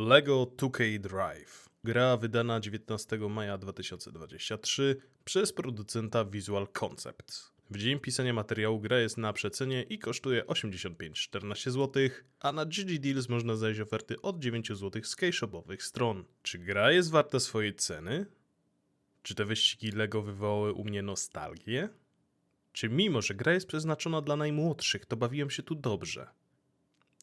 LEGO 2K Drive. Gra wydana 19 maja 2023 przez producenta Visual Concepts. W dzień pisania materiału gra jest na przecenie i kosztuje 85,14 zł, a na GG Deals można znaleźć oferty od 9 zł z keyshopowych stron. Czy gra jest warta swojej ceny? Czy te wyścigi LEGO wywołały u mnie nostalgię? Czy mimo, że gra jest przeznaczona dla najmłodszych, to bawiłem się tu dobrze?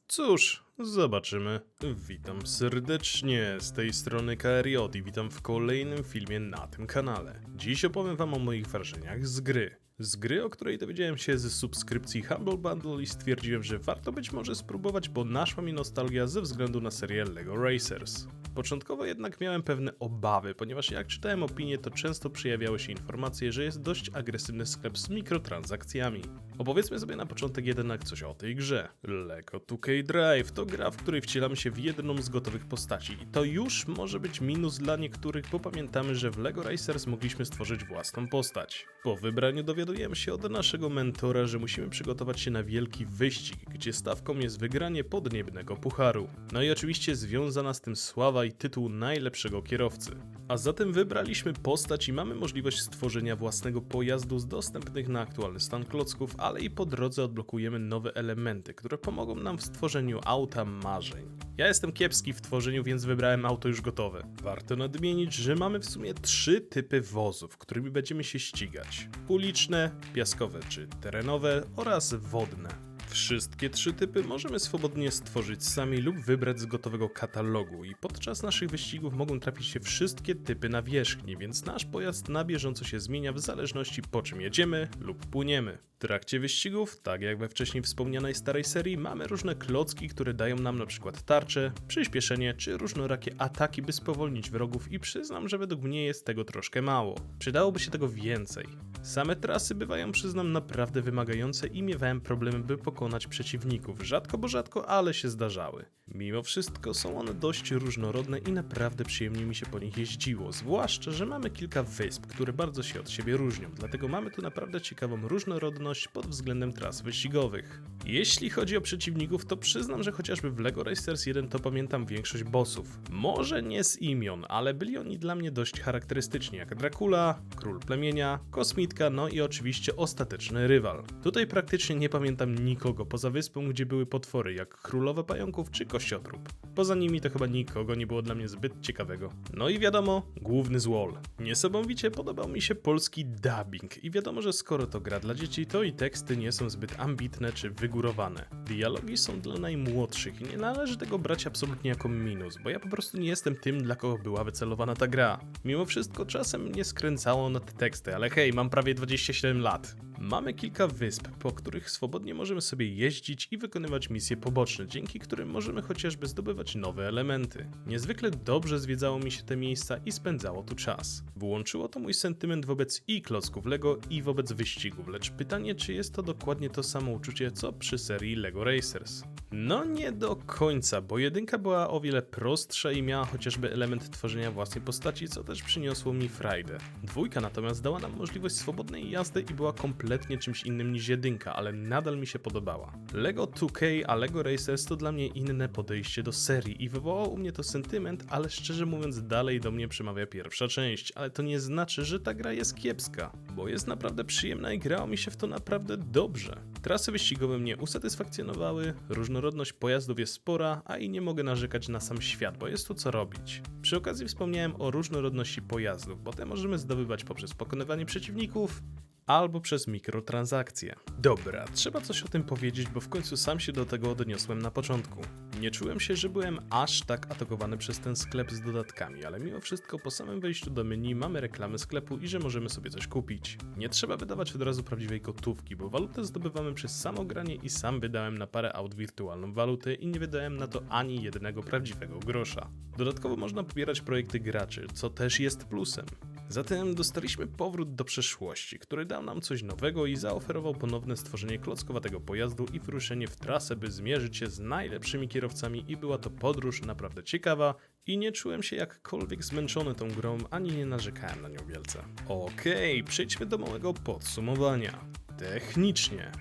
Cóż, zobaczymy. Witam serdecznie, z tej strony KRJ i witam w kolejnym filmie na tym kanale. Dziś opowiem wam o moich wrażeniach z gry. Z gry, o której dowiedziałem się ze subskrypcji Humble Bundle i stwierdziłem, że warto być może spróbować, bo naszła mi nostalgia ze względu na serię LEGO Racers. Początkowo jednak miałem pewne obawy, ponieważ jak czytałem opinie, to często przejawiały się informacje, że jest dość agresywny sklep z mikrotransakcjami. Opowiedzmy sobie na początek jednak coś o tej grze. LEGO 2K Drive to gra, w której wcielamy się w jedną z gotowych postaci i to już może być minus dla niektórych, bo pamiętamy, że w LEGO Racers mogliśmy stworzyć własną postać. Po wybraniu dowiadujemy się od naszego mentora, że musimy przygotować się na wielki wyścig, gdzie stawką jest wygranie podniebnego pucharu. No i oczywiście związana z tym sława i tytuł najlepszego kierowcy. A zatem wybraliśmy postać i mamy możliwość stworzenia własnego pojazdu z dostępnych na aktualny stan klocków, ale i po drodze odblokujemy nowe elementy, które pomogą nam w stworzeniu auta marzeń. Ja jestem kiepski w tworzeniu, więc wybrałem auto już gotowe. Warto nadmienić, że mamy w sumie 3 typy wozów, którymi będziemy się ścigać. Uliczne, piaskowe czy terenowe oraz wodne. Wszystkie 3 typy możemy swobodnie stworzyć sami lub wybrać z gotowego katalogu i podczas naszych wyścigów mogą trafić się wszystkie typy nawierzchni, więc nasz pojazd na bieżąco się zmienia w zależności po czym jedziemy lub płyniemy. W trakcie wyścigów, tak jak we wcześniej wspomnianej starej serii, mamy różne klocki, które dają nam np. tarcze, przyspieszenie czy różnorakie ataki, by spowolnić wrogów i przyznam, że według mnie jest tego troszkę mało. Przydałoby się tego więcej. Same trasy bywają, przyznam, naprawdę wymagające i miewałem problemy, by pokonać przeciwników. Rzadko, bo rzadko, ale się zdarzały. Mimo wszystko są one dość różnorodne i naprawdę przyjemnie mi się po nich jeździło, zwłaszcza, że mamy kilka wysp, które bardzo się od siebie różnią, dlatego mamy tu naprawdę ciekawą różnorodność pod względem tras wyścigowych. Jeśli chodzi o przeciwników, to przyznam, że chociażby w LEGO Racers 1 to pamiętam większość bossów. Może nie z imion, ale byli oni dla mnie dość charakterystyczni, jak Dracula, Król Plemienia, Kosmitka, no i oczywiście ostateczny rywal. Tutaj praktycznie nie pamiętam nikogo poza wyspą, gdzie były potwory, jak Królowa Pająków czy Kościotrup. Poza nimi to chyba nikogo nie było dla mnie zbyt ciekawego. No i wiadomo, główny złol. Niesamowicie podobał mi się polski dubbing i wiadomo, że skoro to gra dla dzieci, to i teksty nie są zbyt ambitne czy wygórowane. Dialogi są dla najmłodszych i nie należy tego brać absolutnie jako minus, bo ja po prostu nie jestem tym, dla kogo była wycelowana ta gra. Mimo wszystko czasem mnie skręcało nad teksty, ale hej, mam prawie 27 lat. Mamy kilka wysp, po których swobodnie możemy sobie jeździć i wykonywać misje poboczne, dzięki którym możemy chociażby zdobywać nowe elementy. Niezwykle dobrze zwiedzało mi się te miejsca i spędzało tu czas. Włączyło to mój sentyment wobec i klocków LEGO i wobec wyścigów, lecz pytanie, czy jest to dokładnie to samo uczucie, co przy serii LEGO Racers. No nie do końca, bo jedynka była o wiele prostsza i miała chociażby element tworzenia własnej postaci, co też przyniosło mi frajdę. Dwójka natomiast dała nam możliwość swobodnej jazdy i była kompletnie czymś innym niż jedynka, ale nadal mi się podobała. LEGO 2K a LEGO Racers to dla mnie inne podejście do serii i wywołał u mnie to sentyment, ale szczerze mówiąc dalej do mnie przemawia pierwsza część, ale to nie znaczy, że ta gra jest kiepska, bo jest naprawdę przyjemna i grało mi się w to naprawdę dobrze. Trasy wyścigowe mnie usatysfakcjonowały, różnorodność pojazdów jest spora, a i nie mogę narzekać na sam świat, bo jest tu co robić. Przy okazji wspomniałem o różnorodności pojazdów, bo te możemy zdobywać poprzez pokonywanie przeciwników, albo przez mikrotransakcje. Dobra, trzeba coś o tym powiedzieć, bo w końcu sam się do tego odniosłem na początku. Nie czułem się, że byłem aż tak atakowany przez ten sklep z dodatkami, ale mimo wszystko po samym wejściu do menu mamy reklamy sklepu i że możemy sobie coś kupić. Nie trzeba wydawać od razu prawdziwej gotówki, bo walutę zdobywamy przez samo granie i sam wydałem na parę aut wirtualną walutę i nie wydałem na to ani jednego prawdziwego grosza. Dodatkowo można pobierać projekty graczy, co też jest plusem. Zatem dostaliśmy powrót do przeszłości, który dał nam coś nowego i zaoferował ponowne stworzenie klockowatego pojazdu i wyruszenie w trasę, by zmierzyć się z najlepszymi kierowcami i była to podróż naprawdę ciekawa i nie czułem się jakkolwiek zmęczony tą grą, ani nie narzekałem na nią wielce. Okej, przejdźmy do małego podsumowania. Technicznie.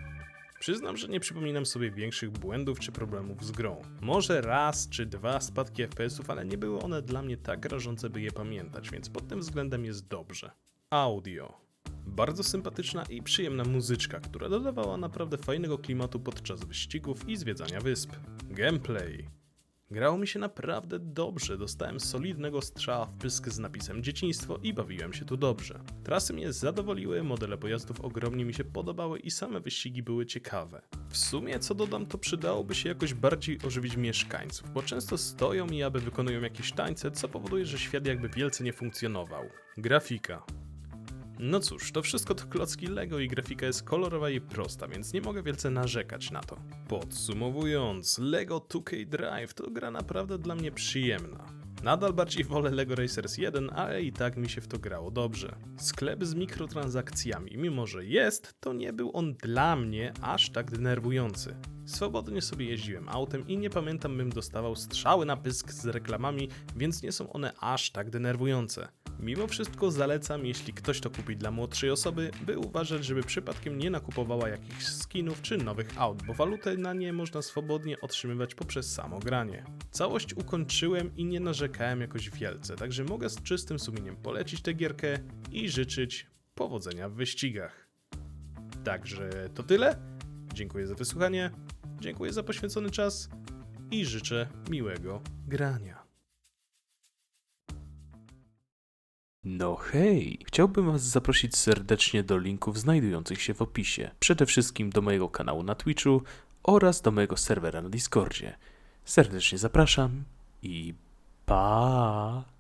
Przyznam, że nie przypominam sobie większych błędów czy problemów z grą. Może raz czy dwa spadki FPS-ów, ale nie były one dla mnie tak rażące, by je pamiętać, więc pod tym względem jest dobrze. Audio. Bardzo sympatyczna i przyjemna muzyczka, która dodawała naprawdę fajnego klimatu podczas wyścigów i zwiedzania wysp. Gameplay. Grało mi się naprawdę dobrze, dostałem solidnego strzała w pysk z napisem dzieciństwo i bawiłem się tu dobrze. Trasy mnie zadowoliły, modele pojazdów ogromnie mi się podobały i same wyścigi były ciekawe. W sumie co dodam, to przydałoby się jakoś bardziej ożywić mieszkańców, bo często stoją i aby wykonują jakieś tańce, co powoduje, że świat jakby wielce nie funkcjonował. Grafika. No cóż, to wszystko to klocki Lego i grafika jest kolorowa i prosta, więc nie mogę wielce narzekać na to. Podsumowując, Lego 2K Drive to gra naprawdę dla mnie przyjemna. Nadal bardziej wolę Lego Racers 1, ale i tak mi się w to grało dobrze. Sklep z mikrotransakcjami, mimo że jest, to nie był on dla mnie aż tak denerwujący. Swobodnie sobie jeździłem autem i nie pamiętam, bym dostawał strzały na pysk z reklamami, więc nie są one aż tak denerwujące. Mimo wszystko zalecam, jeśli ktoś to kupi dla młodszej osoby, by uważać, żeby przypadkiem nie nakupowała jakichś skinów czy nowych aut, bo walutę na nie można swobodnie otrzymywać poprzez samo granie. Całość ukończyłem i nie narzekałem jakoś wielce, także mogę z czystym sumieniem polecić tę gierkę i życzyć powodzenia w wyścigach. Także to tyle. Dziękuję za wysłuchanie, dziękuję za poświęcony czas i życzę miłego grania. No hej, chciałbym Was zaprosić serdecznie do linków znajdujących się w opisie. Przede wszystkim do mojego kanału na Twitchu oraz do mojego serwera na Discordzie. Serdecznie zapraszam i pa!